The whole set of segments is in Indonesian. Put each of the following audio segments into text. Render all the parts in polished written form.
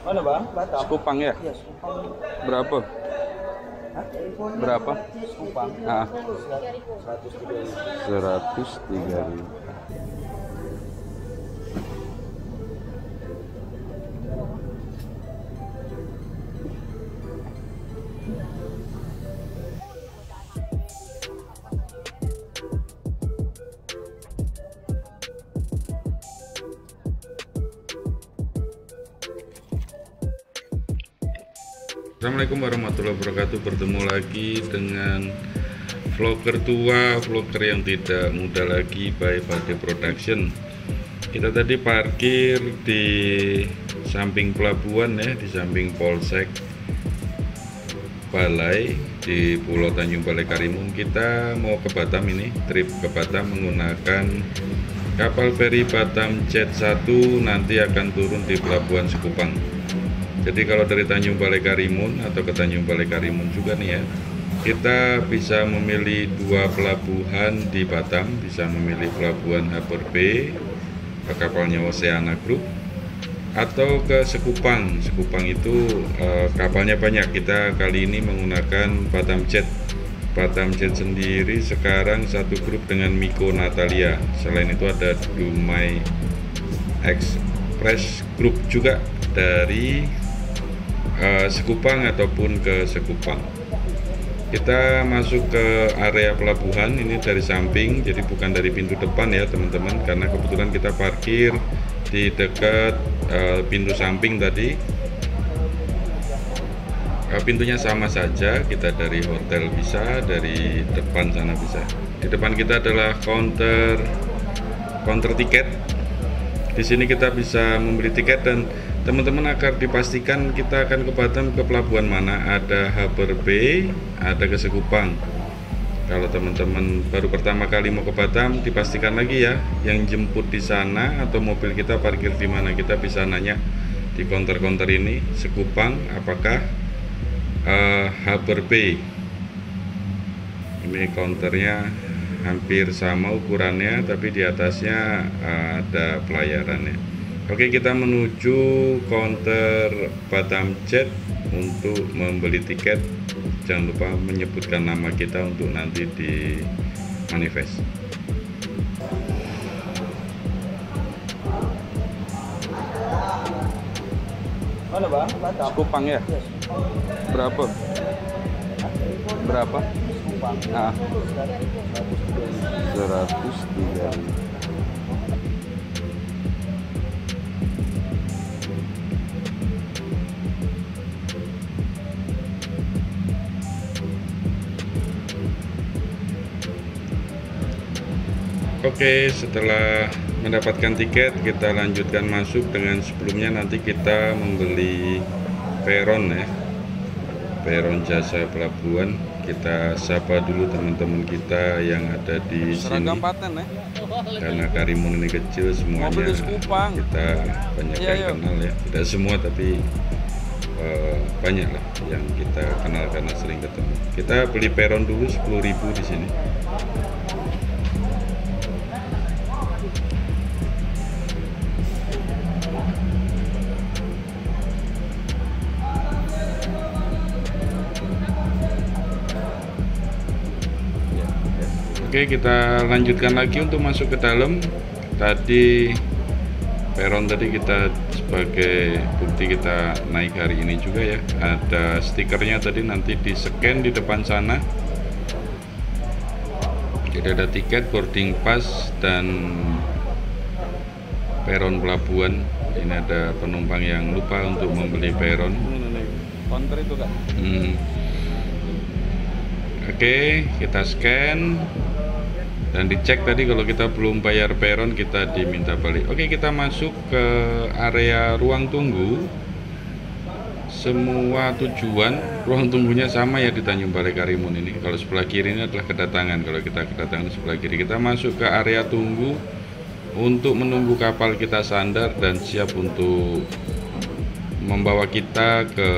Mana bang? Batam. Sekupang ya? Iya, Sekupang. Berapa? Hah? Berapa? Sekupang. Ah, 103. 103.000. Assalamualaikum warahmatullahi wabarakatuh. Bertemu lagi dengan vlogger tua, vlogger yang tidak muda lagi, by Bade Production. Kita tadi parkir di samping pelabuhan ya, di samping Polsek Balai di Pulau Tanjung Balai Karimun. Kita mau ke Batam ini, trip ke Batam menggunakan kapal feri Batam Jet 1, nanti akan turun di Pelabuhan Sekupang. Jadi kalau dari Tanjung Balai Karimun atau ke Tanjung Balai Karimun juga nih ya, kita bisa memilih dua pelabuhan di Batam, bisa memilih pelabuhan Harbour Bay, kapalnya Oceana Group, atau ke Sekupang. Sekupang itu kapalnya banyak. Kita kali ini menggunakan Batam Jet. Batam Jet sendiri sekarang satu grup dengan Miko Natalia. Selain itu ada Dumai Express Group juga dari Sekupang ataupun ke Sekupang. Kita masuk ke area pelabuhan ini dari samping, jadi bukan dari pintu depan ya teman-teman, karena kebetulan kita parkir di dekat pintu samping tadi. Pintunya sama saja, kita dari hotel bisa, dari depan sana bisa. Di depan kita adalah counter tiket. Di sini kita bisa membeli tiket, dan teman-teman agar dipastikan kita akan ke Batam ke pelabuhan mana. Ada Harbour Bay, ada ke Sekupang. Kalau teman-teman baru pertama kali mau ke Batam, dipastikan lagi ya yang jemput di sana atau mobil kita parkir di mana. Kita bisa nanya di counter-counter ini, Sekupang apakah Harbour Bay. Ini counternya hampir sama ukurannya, tapi di atasnya ada pelayarannya. Oke, kita menuju counter Batam Jet untuk membeli tiket. Jangan lupa menyebutkan nama kita untuk nanti di manifest. Mana bang? Batam. Sekupang ya? Iya, Sekupang. Berapa? Hah? Berapa? Sekupang. Ah, 103. 103.000. Oke, setelah mendapatkan tiket kita lanjutkan masuk. Dengan sebelumnya nanti kita membeli peron ya, peron jasa pelabuhan. Kita sapa dulu teman-teman kita yang ada di sini, karena Karimun ini kecil semuanya, kita banyak yang kenal ya, tidak semua tapi banyak lah yang kita kenal karena sering ketemu. Kita beli peron dulu 10.000 di sini. Oke, kita lanjutkan lagi untuk masuk ke dalam. Tadi peron tadi kita sebagai bukti kita naik hari ini juga ya, ada stikernya tadi, nanti di scan di depan sana. Jadi ada tiket, boarding pass, dan peron pelabuhan. Ini ada penumpang yang lupa untuk membeli peron. Counter itu kan? Oke, kita scan dan dicek tadi. Kalau kita belum bayar peron kita diminta balik. Oke, kita masuk ke area ruang tunggu. Semua tujuan ruang tunggunya sama ya di Tanjung Balai Karimun ini. Kalau sebelah kiri ini adalah kedatangan. Kalau kita kedatangan sebelah kiri, kita masuk ke area tunggu untuk menunggu kapal kita sandar dan siap untuk membawa kita ke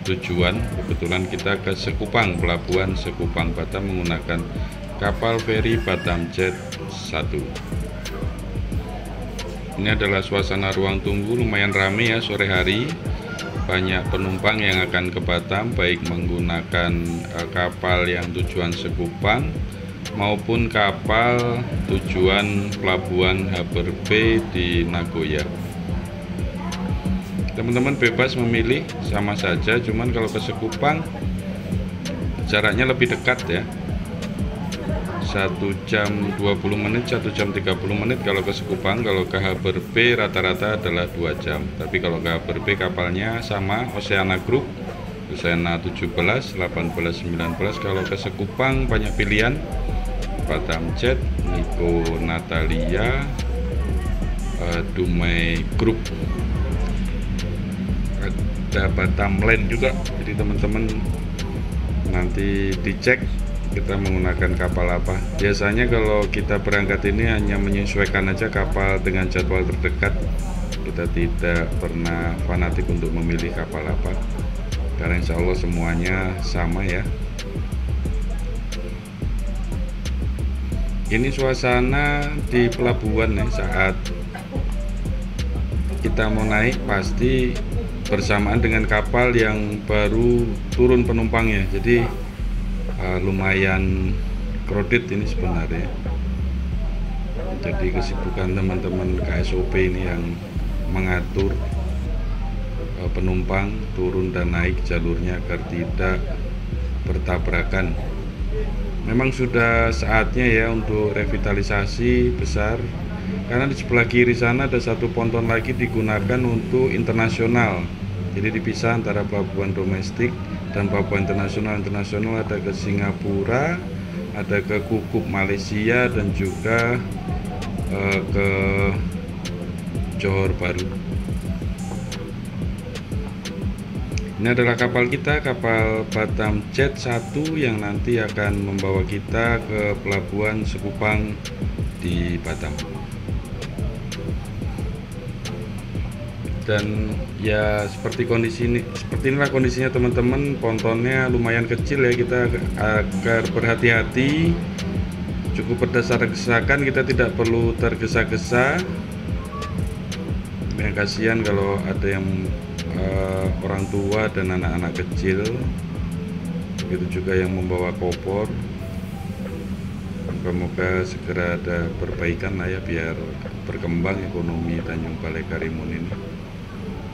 tujuan. Kebetulan kita ke Sekupang, pelabuhan Sekupang Batam menggunakan kapal feri Batam Jet 1. Ini adalah suasana ruang tunggu, lumayan ramai ya sore hari. banyak penumpang yang akan ke Batam, baik menggunakan kapal yang tujuan Sekupang maupun kapal tujuan Pelabuhan Harbour Bay di Nagoya. Teman-teman bebas memilih, sama saja, cuman kalau ke Sekupang jaraknya lebih dekat ya, 1 jam 20 menit, 1 jam 30 menit kalau ke Sekupang. Kalau ke Harbour Bay rata-rata adalah 2 jam. Tapi kalau ke Harbour Bay kapalnya sama, Oceana Group, Oceana 17, 18, 19. Kalau ke Sekupang banyak pilihan, Batam Jet, Nico Natalia, Dumai Group, ada Batam Land juga. Jadi teman-teman nanti dicek kita menggunakan kapal apa. Biasanya kalau kita berangkat ini hanya menyesuaikan aja kapal dengan jadwal terdekat. Kita tidak pernah fanatik untuk memilih kapal apa, karena insya Allah semuanya sama ya. Ini suasana di pelabuhan ya, saat kita mau naik pasti bersamaan dengan kapal yang baru turun penumpangnya. Jadi lumayan kredit ini sebenarnya. Jadi kesibukan teman-teman KSOP ini yang mengatur penumpang turun dan naik jalurnya agar tidak bertabrakan. Memang sudah saatnya ya untuk revitalisasi besar, karena di sebelah kiri sana ada satu ponton lagi digunakan untuk internasional. Jadi dipisah antara pelabuhan domestik dan pelabuhan internasional. Internasional ada ke Singapura, ada ke Kukup Malaysia, dan juga ke Johor Bahru. Ini adalah kapal kita, kapal Batam Jet 1 yang nanti akan membawa kita ke pelabuhan Sekupang di Batam. Dan ya seperti inilah kondisinya teman-teman. Pontonnya lumayan kecil ya, kita agar berhati-hati, cukup berdasarkan kita tidak perlu tergesa-gesa. Yang kasihan kalau ada yang orang tua dan anak-anak kecil, begitu juga yang membawa koper. Semoga segera ada perbaikan lah ya, biar berkembang ekonomi Tanjung Balai Karimun ini.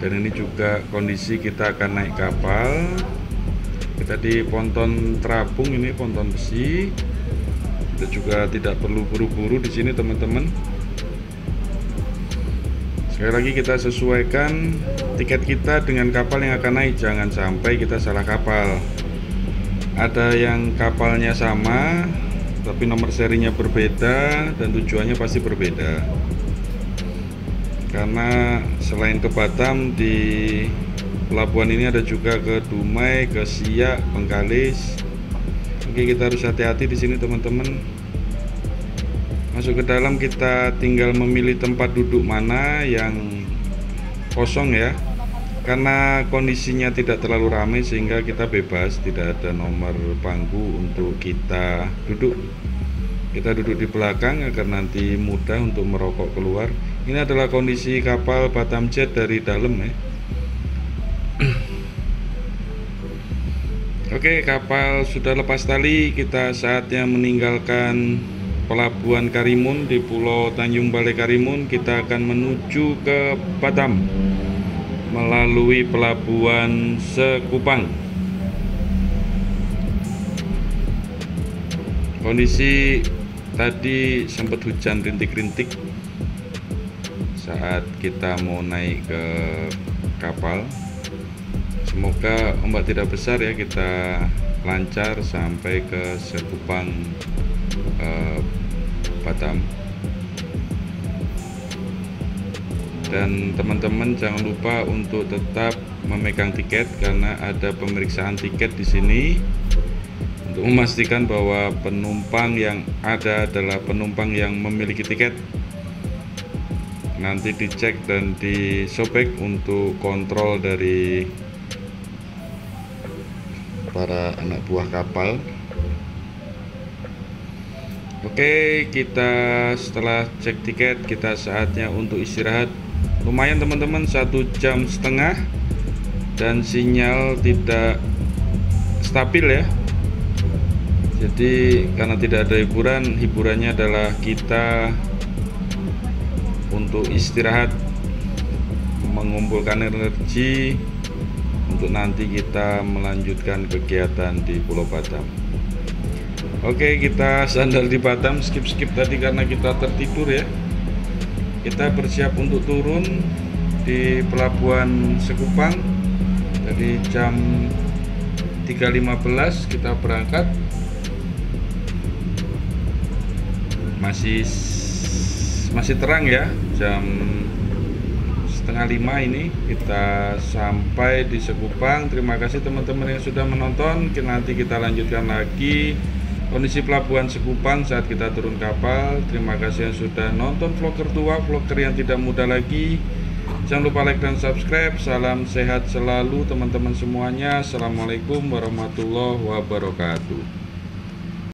Dan ini juga kondisi kita akan naik kapal. Kita di ponton terapung, ini ponton besi. Kita juga tidak perlu buru-buru di sini teman-teman. Sekali lagi kita sesuaikan tiket kita dengan kapal yang akan naik, jangan sampai kita salah kapal. Ada yang kapalnya sama tapi nomor serinya berbeda dan tujuannya pasti berbeda. Karena selain ke Batam, di pelabuhan ini ada juga ke Dumai, ke Siak, Bengkalis. Oke, kita harus hati-hati di sini teman-teman. Masuk ke dalam, kita tinggal memilih tempat duduk mana yang kosong ya. Karena kondisinya tidak terlalu ramai sehingga kita bebas, tidak ada nomor bangku untuk kita duduk. Kita duduk di belakang agar nanti mudah untuk merokok keluar. Ini adalah kondisi kapal Batam Jet dari dalam ya. Oke, kapal sudah lepas tali. Kita saatnya meninggalkan pelabuhan Karimun di Pulau Tanjung Balai Karimun. Kita akan menuju ke Batam melalui pelabuhan Sekupang. Kondisi tadi sempat hujan rintik-rintik saat kita mau naik ke kapal. Semoga ombak tidak besar ya, kita lancar sampai ke Sekupang Batam. Dan teman-teman jangan lupa untuk tetap memegang tiket, karena ada pemeriksaan tiket di sini untuk memastikan bahwa penumpang yang ada adalah penumpang yang memiliki tiket. Nanti dicek dan disobek untuk kontrol dari para anak buah kapal. Oke, kita setelah cek tiket, kita saatnya untuk istirahat. Lumayan teman-teman, 1,5 jam dan sinyal tidak stabil ya. Jadi karena tidak ada hiburannya adalah kita untuk istirahat, mengumpulkan energi untuk nanti kita melanjutkan kegiatan di Pulau Batam. Oke, kita sandal di Batam, skip tadi karena kita tertidur ya. Kita bersiap untuk turun di Pelabuhan Sekupang. Dari jam 3.15 kita berangkat. Masih terang ya, jam 4:30 ini kita sampai di Sekupang. Terima kasih teman-teman yang sudah menonton. Nanti kita lanjutkan lagi kondisi Pelabuhan Sekupang saat kita turun kapal. Terima kasih yang sudah nonton vlogger tua, vlogger yang tidak muda lagi. Jangan lupa like dan subscribe. Salam sehat selalu teman-teman semuanya. Assalamualaikum warahmatullahi wabarakatuh.